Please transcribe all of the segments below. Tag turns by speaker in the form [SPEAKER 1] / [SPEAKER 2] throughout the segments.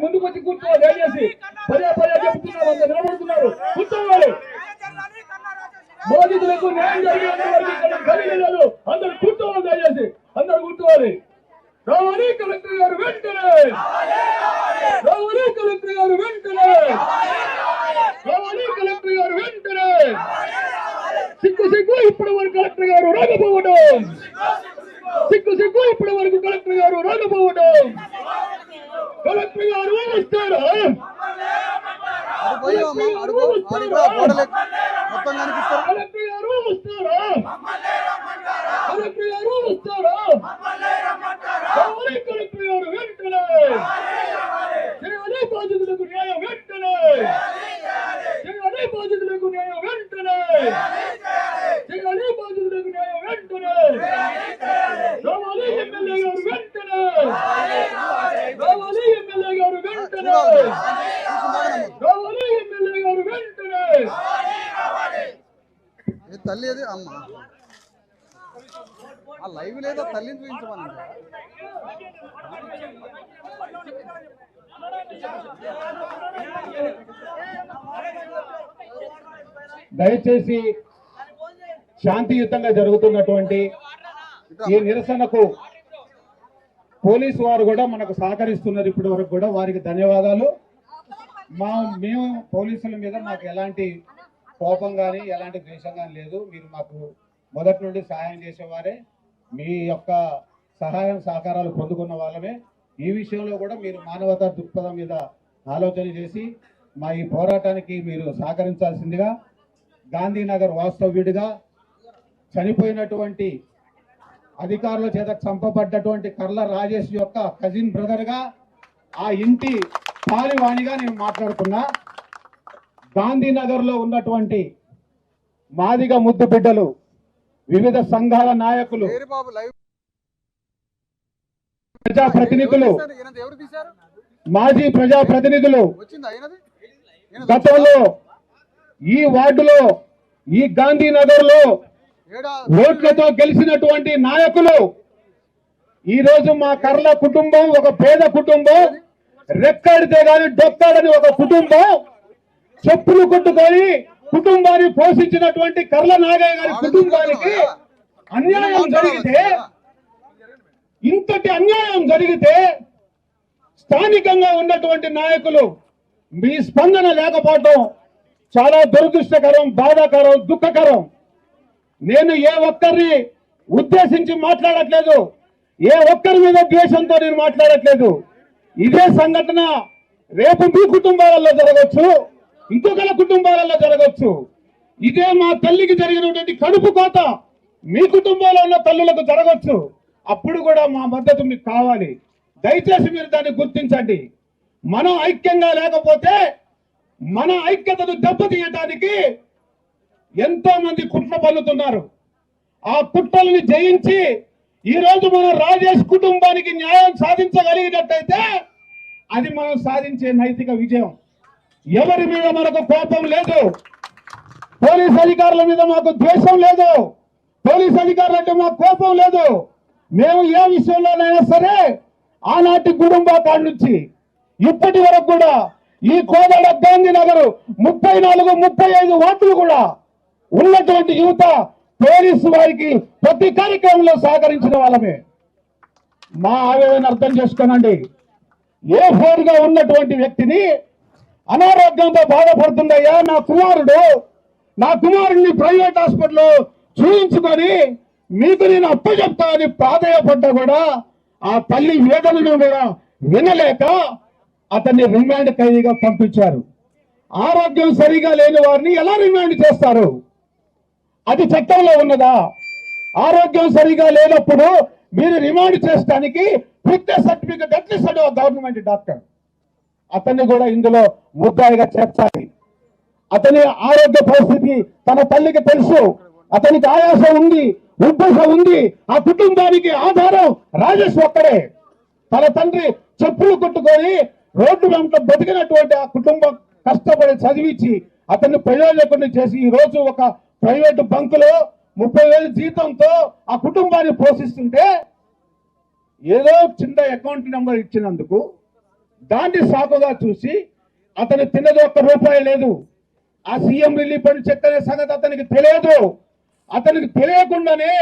[SPEAKER 1] ముందుకు వచ్చి కూర్చోవాలి. దయచేసి పదే పదే చెప్తున్నారు, నిలబడుతున్నారు, కూర్చోవాలి. బాధితులకు న్యాయం జరిగేంత వరకు కలిగలేదు. అందరు కూర్చోవాలి. దయచేసి అందరు కూర్చోవాలి. రావాలి కలెక్టర్ గారు వెంటనే, రావాలి కలెక్టర్ గారు వెంటనే, రావాలి కలెక్టర్ గారు వెంటనే. సిగ్గు ఇప్పటి వరకు కలెక్టర్ గారు రాకపోవడం, సిగ్గు ఇప్పటి వరకు కలెక్టర్ గారు రాకపోవడం. కలెక్టర్ గారు వస్తారా? కలెక్టర్ గారు వస్తారా? కలెక్టర్ గారు వస్తారా? కలెక్టర్ గారు వెంటనే చేయాలి. బాధితులకు న్యాయం వెంటనే చేయాలి. బాధితులకు న్యాయం వెంటనే చేయాలి. బాధితులకు న్యాయం వెంటనే రావాలి. ఎమ్మెల్యే గారు వెంటనే రావాలి. ఎమ్మెల్యే గారు వెంటనే రావాలి. ఎమ్మెల్యే గారు వెంటనే.
[SPEAKER 2] తల్లి అది అమ్మ ఆ లైవ్ లేదా తల్లిని చూపించమని.
[SPEAKER 1] దయచేసి శాంతియుతంగా జరుగుతున్నటువంటి ఈ నిరసనకు పోలీసు వారు కూడా మనకు సహకరిస్తున్నారు. ఇప్పటి వరకు కూడా వారికి ధన్యవాదాలు. మేము పోలీసుల మీద మాకు ఎలాంటి కోపం కానీ ఎలాంటి ద్వేషం కానీ లేదు. మీరు మాకు మొదటి నుండి సహాయం చేసేవారే, మీ యొక్క సహాయం సహకారాలు పొందుకున్న వాళ్ళమే. ఈ విషయంలో కూడా మీరు మానవతా దృక్పథం మీద ఆలోచన చేసి మా ఈ పోరాటానికి మీరు సహకరించాల్సిందిగా గాంధీనగర్ వాస్తవ్యుడిగా చనిపోయినటువంటి అధికారుల చేత చంపబడ్డటువంటి కర్ల రాజేష్ యొక్క కజిన్ బ్రదర్గా ఆ ఇంటి పాలివాణిగా నేను మాట్లాడుతున్నా. గాంధీనగర్లో ఉన్నటువంటి మాదిగ ముద్దు బిడ్డలు, వివిధ సంఘాల నాయకులు, ప్రజాప్రతినిధులు, మాజీ ప్రజాప్రతినిధులు గతంలో ఈ వార్డులో ఈ గాంధీనగర్లో ఓట్లతో గెలిచినటువంటి నాయకులు ఈ రోజు మా కర్ల కుటుంబం ఒక పేద కుటుంబం, రెక్కడితే గాని డొక్కాడని ఒక కుటుంబం, చెప్పులు కొట్టుకొని కుటుంబాన్ని పోషించినటువంటి కర్ల నాగయ్య గారి కుటుంబానికి అన్యాయం జరిగితే, ఇంతటి అన్యాయం జరిగితే స్థానికంగా ఉన్నటువంటి నాయకులు మీ స్పందన లేకపోవడం చాలా దురదృష్టకరం, బాధాకరం, దుఃఖకరం. నేను ఏ ఒక్కరిని ఉద్దేశించి మాట్లాడట్లేదు, ఏ ఒక్కరి మీద ద్వేషంతో నేను మాట్లాడట్లేదు. ఇదే సంఘటన రేపు మీ కుటుంబాలలో జరగచ్చు, ఇంకొకరి కుటుంబాలలో జరగచ్చు. ఇదే మా తల్లికి జరిగినటువంటి కడుపు కోత మీ కుటుంబంలో ఉన్న తల్లులకు జరగచ్చు. అప్పుడు కూడా మా మద్దతు మీకు కావాలి. దయచేసి మీరు దాన్ని గుర్తించండి. మనం ఐక్యంగా లేకపోతే మన ఐక్యతను దెబ్బతీయడానికి ఎంతో మంది కుట్ర పన్నుతున్నారు. ఆ కుట్రల్ని జయించి ఈ రోజు మన రాజేష్ కుటుంబానికి న్యాయం సాధించగలిగినట్టయితే అది మనం సాధించే నైతిక విజయం. ఎవరి మీద మనకు కోపం లేదు, పోలీస్ అధికారుల మీద మాకు ద్వేషం లేదు, పోలీస్ అధికారులు అంటే మాకు కోపం లేదు. మేము ఏ విషయంలోనైనా సరే ఆనాటి గుడుంబాకాండ నుంచి ఇప్పటి వరకు కూడా ఈ కోదాడ గాంధీనగర్ 34-35 వార్డులు కూడా ఉన్నటువంటి యువత పోలీసు వారికి ప్రతి కార్యక్రమంలో సహకరించిన వాళ్ళమే. మా ఆవేదన అర్థం చేసుకోనండి. ఏ ఫోర్గా ఉన్నటువంటి వ్యక్తిని అనారోగ్యంతో బాధపడుతుందయ్యా నా కుమారుడిని ప్రైవేట్ హాస్పిటల్లో చూయించుకొని మీకు నేను అప్పచెప్తా అని ప్రాధేయపడ్డా కూడా ఆ తల్లి వేదనను కూడా వినలేక అతన్ని రిమాండ్ ఖైదీగా పంపించారు. ఆరోగ్యం సరిగా లేని వారిని ఎలా రిమాండ్ చేస్తారు? అది చట్టంలో ఉన్నదా? ఆరోగ్యం సరిగా లేనప్పుడు మీరు రిమాండ్ చేయడానికి ఫిట్నెస్ సర్టిఫికెట్ ఎట్లిస్తాడు గవర్నమెంట్ డాక్టర్? అతన్ని కూడా ఇందులో ముద్దాయిగా చేర్చాలి. అతని ఆరోగ్య పరిస్థితి తన తల్లికి తెలుసు. అతనికి ఆయాసం ఉంది, ఉబ్బస ఉంది. ఆ కుటుంబానికి ఆధారం రాజేష్ ఒక్కడే. తన తండ్రి చెప్పులు కొట్టుకొని రోడ్డు వెంట బతికినటువంటి ఆ కుటుంబం కష్టపడి చదివించి అతన్ని ప్రయోజకుడిని చేసి ఈ రోజు ఒక ప్రైవేటు బంకులో 30,000 జీతంతో ఆ కుటుంబాన్ని పోషిస్తుంటే ఏదో చిన్న అకౌంట్ నెంబర్ ఇచ్చినందుకు దాన్ని సాకుగా చూసి అతను తిన్నది ₹1 లేదు. ఆ సీఎం రిలీఫ్ ఫండ్ చెక్ అనే సంగతి అతనికి తెలియదు. అతనికి తెలియకుండానే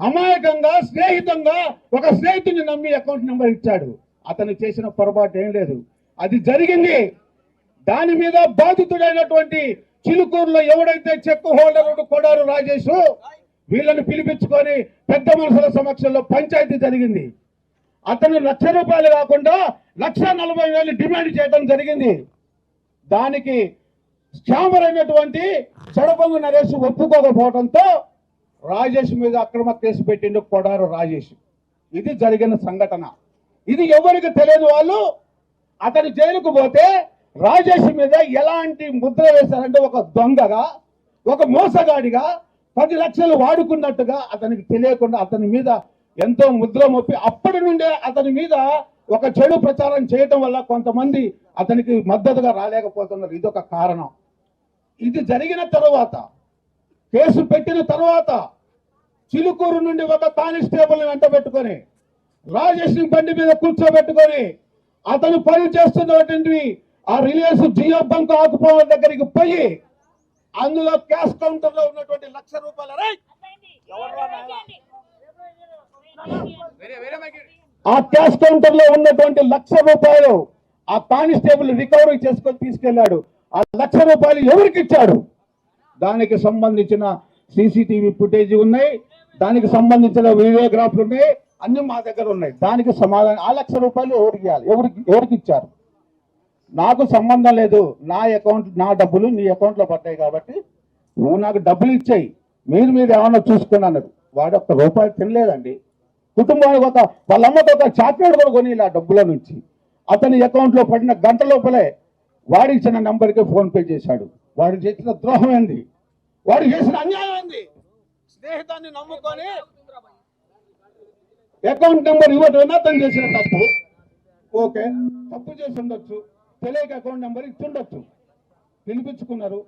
[SPEAKER 1] అమాయకంగా స్నేహితంగా ఒక స్నేహితుడిని నమ్మి అకౌంట్ నెంబర్ ఇచ్చాడు. అతను చేసిన పొరపాటు ఏం లేదు, అది జరిగింది. దాని మీద బాధితుడైనటువంటి చిలుకూరులో ఎవడైతే చెక్ హోల్డర్ కొడారు రాజేష్ వీళ్ళని పిలిపించుకొని పెద్ద మనుషుల సమక్షంలో పంచాయతీ జరిగింది. అతను ₹1,00,000 కాకుండా ₹1,40,000 డిమాండ్ చేయడం జరిగింది. దానికి స్కామర్ అయినటువంటి చడపంగు నరేష్ ఒప్పుకోకపోవడంతో రాజేష్ మీద అక్రమ కేసు పెట్టిండు కొడారు రాజేష్. ఇది జరిగిన సంఘటన. ఇది ఎవరికి తెలియని వాళ్ళు అతను జైలుకు పోతే రాజేష్ మీద ఎలాంటి ముద్ర వేశారంటే ఒక దొంగగా, ఒక మోసగాడిగా 10 లక్షలు వాడుకున్నట్టుగా అతనికి తెలియకుండా అతని మీద ఎంతో ముద్ర మోపి అప్పటి నుండే అతని మీద ఒక చెడు ప్రచారం చేయటం వల్ల కొంతమంది అతనికి మద్దతుగా రాలేకపోతున్నారు. ఇదొక కారణం. ఇది జరిగిన తర్వాత, కేసు పెట్టిన తర్వాత చిలుకూరు నుండి ఒక కానిస్టేబుల్ వెంట పెట్టుకొని రాజేష్ బండి మీద కూర్చోబెట్టుకొని అతను పని చేస్తున్నటువంటి ఆ రిలయన్స్ జియో బంక్ ఆకుపోవడం దగ్గరికి పోయి అందులో క్యాష్ కౌంటర్ లో ఉన్నటువంటి ₹1,00,000 ఆ క్యాష్ కౌంటర్ లో ఉన్నటువంటి ₹1,00,000 ఆ కానిస్టేబుల్ రికవరీ చేసుకొని తీసుకెళ్లాడు. ఆ ₹1,00,000 ఎవరికి ఇచ్చాడు? దానికి సంబంధించిన సీసీటీవీ ఫుటేజ్ ఉన్నాయి, దానికి సంబంధించిన వీడియోగ్రాఫ్లు ఉన్నాయి, అన్ని మా దగ్గర ఉన్నాయి. దానికి సమాధానం ఆ ₹1,00,000 ఎవరికి ఇవ్వాలి, ఎవరికి ఇచ్చారు? నాకు సంబంధం లేదు. నా అకౌంట్, నా డబ్బులు నీ అకౌంట్ లో పడ్డాయి కాబట్టి నువ్వు నాకు డబ్బులు ఇచ్చాయి, మీరు ఏమన్నా చూసుకుని అన్నారు. వాడు ₹1 తినలేదండి. కుటుంబానికి వాళ్ళ అమ్మతో ఒక చాక్లెట్ కూడా కొని ఆ డబ్బుల నుంచి అతని అకౌంట్ లో పడిన గంట లోపలే వాడు ఇచ్చిన నంబర్కి ఫోన్ పే చేశాడు. వాడు చేసిన ద్రోహం ఏంది, వాడు చేసిన అన్యాయం ఏంది? స్నేహితాన్ని నమ్ముకొని అకౌంట్ నెంబర్ ఇవ్వటం అతను చేసిన తప్పు. ఓకే, తప్పు చేసి ఉండొచ్చు, తెలియక అకౌంట్ నెంబర్ ఇచ్చుండొచ్చు. పిలిపించుకున్నారు,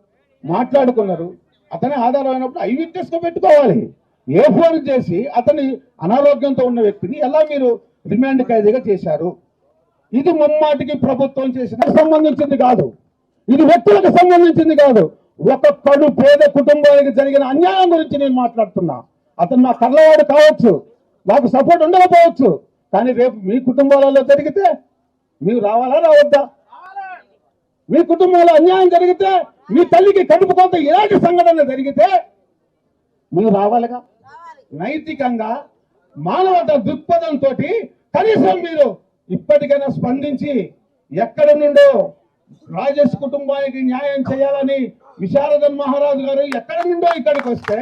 [SPEAKER 1] మాట్లాడుకున్నారు. అతనే ఆధారం అయినప్పుడు ఐ విట్నెస్ గా పెట్టుకోవాలి. ఏ ఫోన్ చేసి అతని అనారోగ్యంతో ఉన్న వ్యక్తిని ఎలా మీరు రిమాండ్ ఖైదీగా చేశారు? ఇది ముమ్మాటికి ప్రభుత్వం చేసిన సంబంధించింది కాదు, ఇది వ్యక్తులకు సంబంధించింది కాదు. ఒక కడు పేద కుటుంబానికి జరిగిన అన్యాయం గురించి నేను మాట్లాడుతున్నా. అతను నా కళ్ళవాడు కావచ్చు, నాకు సపోర్ట్ ఉండకపోవచ్చు, కానీ రేపు మీ కుటుంబాలలో జరిగితే మీరు రావాలా రావద్దా? మీ కుటుంబంలో అన్యాయం జరిగితే, మీ తల్లికి కడుపు కొంత ఇలాంటి సంఘటన జరిగితే మీరు రావాలిగా. నైతికంగా మానవత దృక్పథంతో కనీసం మీరు ఇప్పటికైనా స్పందించి ఎక్కడ నుండో రాజేష్ కుటుంబానికి న్యాయం చేయాలని విశారదన్ మహారాజు గారు ఎక్కడ నుండో ఇక్కడికి వస్తే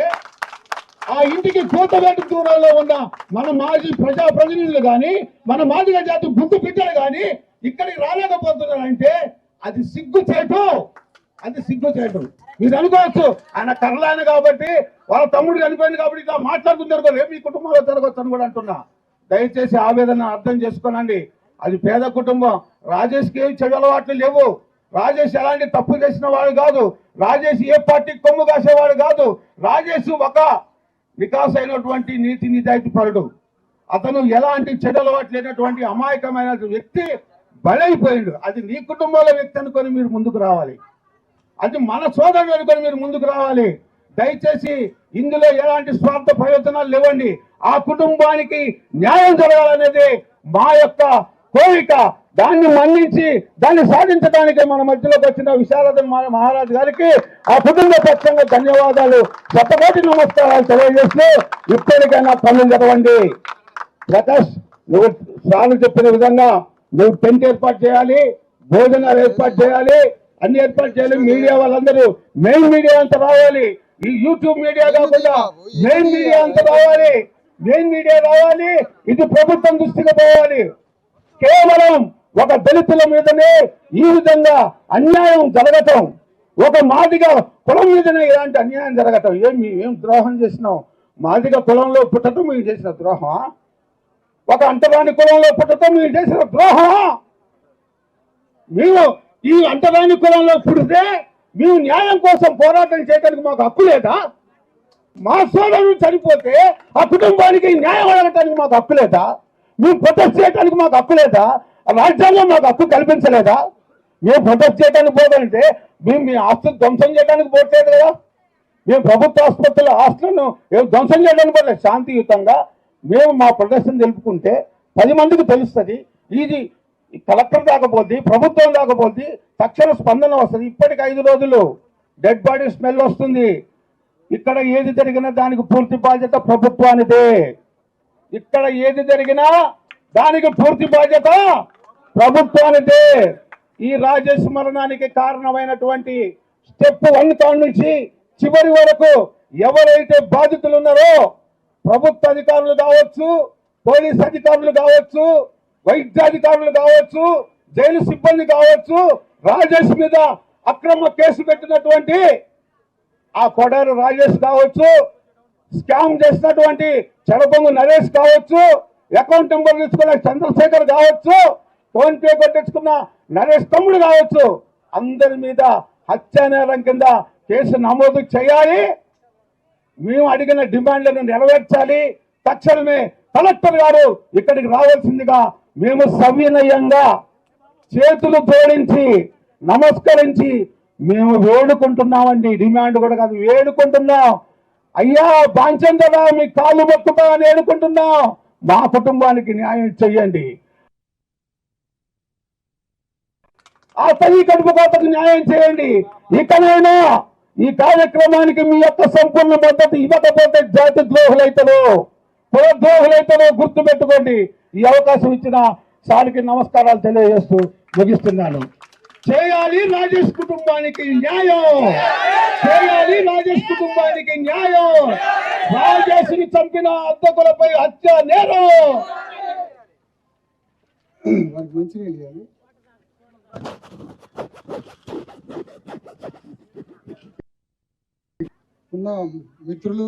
[SPEAKER 1] ఆ ఇంటికి కూతవేటు దూరంలో ఉన్న మన మాజీ ప్రజాప్రతినిధులు కానీ, మన మాదిగ జాతి బుద్ధి బిడ్డలు కానీ ఇక్కడికి రాలేకపోతున్నారంటే అది సిగ్గుచేటు, అది సిగ్గుచేటు. మీరు అనుకోవచ్చు ఆయన కర్లాయన కాబట్టి, వాళ్ళ తమ్ముడు చనిపోయింది కాబట్టి ఇట్లా మాట్లాడుతున్నారు, రేపు మీ కుటుంబంలో జరగవచ్చు అని కూడా అంటున్నా. దయచేసి ఆవేదన అర్థం చేసుకోనండి. అది పేద కుటుంబం. రాజేష్కి ఏం చెడు అలవాట్లు లేవు. రాజేష్ ఎలాంటి తప్పు చేసిన వాడు కాదు. రాజేష్ ఏ పార్టీ కొమ్ము కాసేవాడు కాదు. రాజేష్ ఒక వికాస్ అయినటువంటి నీతి నిజాయితీ పరుడు. అతను ఎలాంటి చెడు అలవాట్లు లేనటువంటి అమాయకమైన వ్యక్తి బలైపోయిండు. అది నీ కుటుంబంలో వ్యక్తి అనుకొని మీరు ముందుకు రావాలి, అది మన సోదరుడు అనుకొని మీరు ముందుకు రావాలి. దయచేసి ఇందులో ఎలాంటి స్వార్థ ప్రయోజనాలు లేవండి. ఆ కుటుంబానికి న్యాయం జరగాలనేది మా యొక్క కోరిక. దాన్ని మన్నించి దాన్ని సాధించడానికి మన మధ్యలోకి వచ్చిన విశారదన్ మహారాజు గారికి ఆ కుటుంబ పక్షంగా ధన్యవాదాలు, శతకోటి నమస్కారాలు తెలియజేస్తూ ఇప్పటికైనా పనులు జరగండి. ప్రకాష్, నువ్వు సార్లు చెప్పిన విధంగా నువ్వు టెంట్ ఏర్పాటు చేయాలి, భోజనాలు ఏర్పాటు చేయాలి, అన్ని ఏర్పాటు చేయాలి. మీడియా వాళ్ళందరూ మెయిన్ మీడియా అంతా రావాలి. ఈ యూట్యూబ్ మీడియా కాకుండా మెయిన్ మీడియా అంతా రావాలి, మెయిన్ మీడియా రావాలి. ఇది ప్రభుత్వం దృష్టికి పోవాలి. కేవలం ఒక దళితుల మీదనే ఈ విధంగా అన్యాయం జరగటం, ఒక మాదిగ కులం మీదనే ఇలాంటి అన్యాయం జరగటం, ఏం ద్రోహం చేసినాం? మాదిగ కులంలో పుట్టడం మీరు చేసిన ద్రోహమా? ఒక అంటరాని కులంలో పుట్టడం మీరు చేసిన ద్రోహమా? మేము ఈ అంటరాని కులంలో పుడితే మేము న్యాయం కోసం పోరాటం చేయడానికి మాకు హక్కు లేదా? మా సోదరుడు చనిపోతే ఆ కుటుంబానికి న్యాయం అడగటానికి మాకు హక్కు లేదా? మేము ప్రొటెస్ట్ చేయడానికి మాకు హక్కు లేదా? రాజ్యాంగం మాకు హక్కు కల్పించలేదా? మేము ప్రొటెస్ట్ చేయడానికి పోదంటే మేము మీ ఆస్తులు ధ్వంసం చేయడానికి పోట్లేదు కదా. మేము ప్రభుత్వ ఆస్తులను ధ్వంసం చేయడానికి పోలేదు. శాంతియుతంగా మేము మా ప్రదర్శన తెలుపుకుంటే 10 మందికి తెలుస్తుంది. ఇది కలెక్టర్ దాకపోద్ది, ప్రభుత్వం దాకపోద్ది, తక్షణ స్పందన వస్తుంది. ఇప్పటికి 5 రోజులు డెడ్ బాడీ స్మెల్ వస్తుంది. ఇక్కడ ఏది జరిగినా దానికి పూర్తి బాధ్యత ప్రభుత్వానిదే. ఇక్కడ ఏది జరిగినా దానికి పూర్తి బాధ్యత ప్రభుత్వానిదే. ఈ రాజేష్ మరణానికి కారణమైనటువంటి స్టెప్ 1 కాడ నుంచి చివరి వరకు ఎవరైతే బాధితులు ఉన్నారో ప్రభుత్వ అధికారులు కావచ్చు, పోలీస్ అధికారులు కావచ్చు, వైద్యాధికారులు కావచ్చు, జైలు సిబ్బంది కావచ్చు, రాజేష్ మీద అక్రమ కేసు పెట్టినటువంటి ఆ కొడారు రాజేష్ కావచ్చు, స్కామ్ చేసినటువంటి చెడపొంగు నరేష్ కావచ్చు, అకౌంట్ నెంబర్ తీసుకున్న చంద్రశేఖర్ కావచ్చు, ఫోన్ పే కొట్టించుకున్న నరేష్ తమ్ముడు కావచ్చు, అందరి మీద హత్యా నేరం కింద కేసు నమోదు చేయాలి. మేము అడిగిన డిమాండ్లను నెరవేర్చాలి. తక్షణమే కలెక్టర్ గారు ఇక్కడికి రావాల్సిందిగా మేము సవినయంగా చేతులు జోడించి నమస్కరించి మేము వేడుకుంటున్నామండి. డిమాండ్ కూడా కాదు, వేడుకుంటున్నాం. అయ్యా బాంచందరా మీ కాళ్ళు మొక్కుతా అని వేడుకుంటున్నాం. మా కుటుంబానికి న్యాయం చెయ్యండి. ఆ తల్లి కడుపు కోతకు న్యాయం చేయండి. ఇకనైనా ఈ కార్యక్రమానికి మీ యొక్క సంపూర్ణ మద్దతు ఇవ్వకపోతే జాతి ద్రోహులైతను, కులద్రోహులైతను గుర్తు పెట్టుకోండి. ఈ అవకాశం ఇచ్చిన సారికి నమస్కారాలు తెలియజేస్తూ ముగిస్తున్నాను. చేయాలి రాజేష్ కుటుంబానికి న్యాయం, చేయాలి రాజేష్ కుటుంబానికి న్యాయం. రాజేష్ ని చంపిన అద్దకులపై హత్య నేరం.
[SPEAKER 2] ఉన్న మిత్రులు,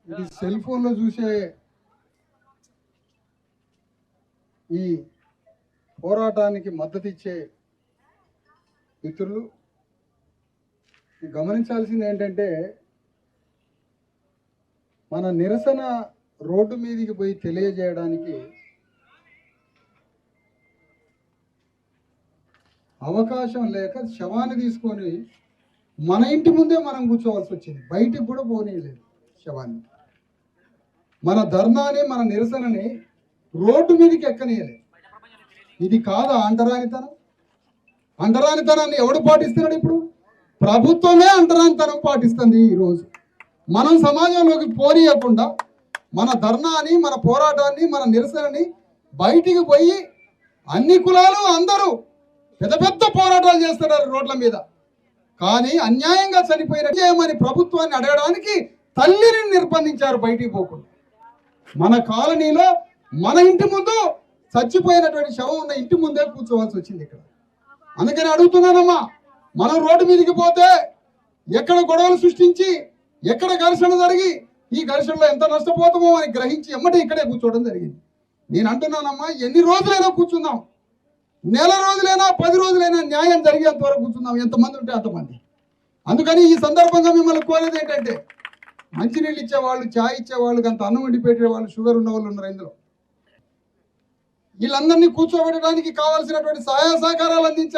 [SPEAKER 2] ఇది సెల్ ఫోన్లో చూసే ఈ పోరాటానికి మద్దతు ఇచ్చే మిత్రులు గమనించాల్సింది ఏంటంటే, మన నిరసన రోడ్డు మీదకి పోయి తెలియజేయడానికి అవకాశం లేక శవాన్ని తీసుకొని మన ఇంటి ముందే మనం కూర్చోవలసి వచ్చింది. బయటికి కూడా పోనీయలేదు శవాన్ని. మన ధర్నాని, మన నిరసనని రోడ్డు మీదకి ఎక్కనీయలేదు. ఇది కాదా అంటరానితనం? అంటరానితనాన్ని ఎవడు పాటిస్తున్నాడు? ఇప్పుడు ప్రభుత్వమే అంటరానితనం పాటిస్తుంది. ఈరోజు మనం సమాజంలోకి పోనీయకుండా మన ధర్నాని, మన పోరాటాన్ని, మన నిరసనని బయటికి పోయి అన్ని కులాలు అందరూ పెద్ద పెద్ద పోరాటాలు చేస్తున్నారు రోడ్ల మీద. కానీ అన్యాయంగా చనిపోయిన చేయమని ప్రభుత్వాన్ని అడగడానికి తల్లిని నిర్బంధించారు బయటికి పోకుండా. మన కాలనీలో మన ఇంటి ముందు చచ్చిపోయినటువంటి శవం ఉన్న ఇంటి ముందే కూర్చోవాల్సి వచ్చింది ఇక్కడ. అందుకని అడుగుతున్నానమ్మా, మనం రోడ్డు మీదకి పోతే ఎక్కడ గొడవలు సృష్టించి ఎక్కడ ఘర్షణ జరిగి ఈ ఘర్షణలో ఎంత నష్టపోతామో అని గ్రహించి ఎమ్మటే ఇక్కడే కూర్చోవడం జరిగింది. నేను అంటున్నానమ్మా, ఎన్ని రోజులైనా కూర్చుందాం, నెల రోజులైనా 10 రోజులైనా న్యాయం జరిగేంత వరకు కూర్చుందాం, ఎంతమంది ఉంటే అంతమంది. అందుకని ఈ సందర్భంగా మిమ్మల్ని కోరేది ఏంటంటే, మంచినీళ్ళు ఇచ్చేవాళ్ళు, ఛాయ్ ఇచ్చేవాళ్ళు, అంత అన్నం వండి పెట్టేవాళ్ళు, షుగర్ ఉన్న వాళ్ళు ఉన్నారు ఇందులో. వీళ్ళందరినీ కూర్చోబెట్టడానికి కావాల్సినటువంటి సహాయ సహకారాలు అందించండి.